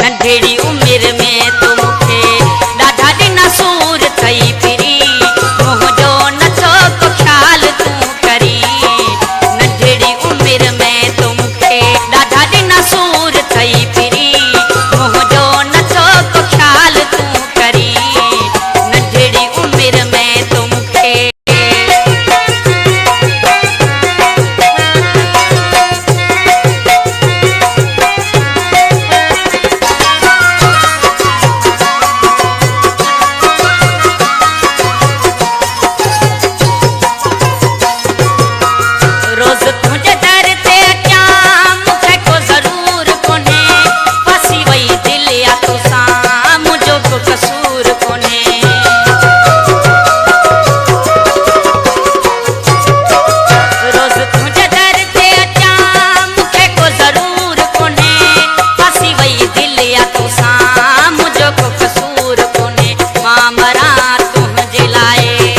नंढड़ी उम्र में तो मुखे ॾाढा ॾिना सूर थई फिरी मुंहिंजो नथो को ख्याल तूं करी नंढड़ी उम्र में तो मुखे ॾाढा ॾिना सूर थई फिरी मुंहिंजो नथो को ख्याल तूं करी नंढड़ी उम्र में तो मुखे रोज तुझे दर ते अचा मुखे को जरूर कोने फसी वई दिल या तोसां मुझो को कसूर कोने रोज तुझे दर ते अचा मुखे को जरूर कोने फसी वई दिल या तोसां मुझो को कसूर कोने मां मरा तुझे लाए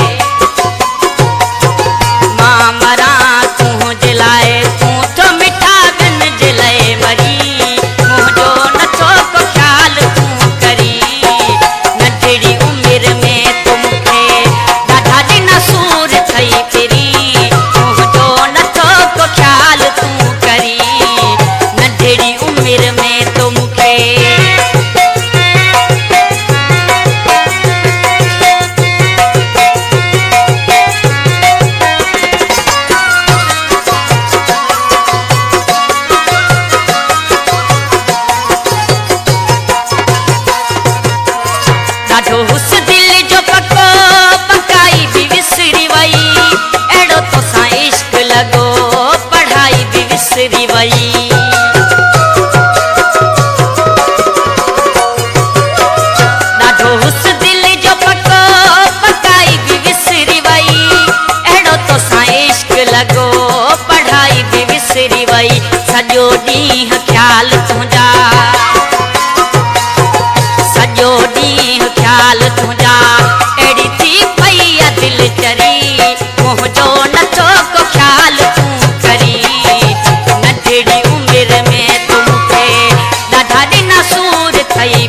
मां मरा तुझे लाए तूं तो मिठा गन जे लाए मरी मुंहिंजो नथो को ख्याल तूं करी नंढड़ी उम्र में तो मुखे ॾाढा ॾिना सूर थई फिरी मुंहिंजो नथो को ख्याल तूं करी नंढड़ी उम्र में तो मुखे ॾाढो हुस दिल जो पको पकाई भी विसरी वई अहिड़ो तोसां इश्क लॻो पढ़ाई भी विसरी वई ॾाढो हुस दिल जो पको पकाई भी विसरी वई अहिड़ो तोसां इश्क लॻो पढ़ाई भी विसरी वई सॼो ॾींहुं ख़्याल तुंहिंजा सॼो ॾींहुं ख़्याल तुंहिंजा अहिड़ी थी पई आहे दिल चरी मुंहिंजो नथो को ख्याल तूं करी नंढड़ी उम्र में तो मुखे ॾाढा ॾिना सूर थई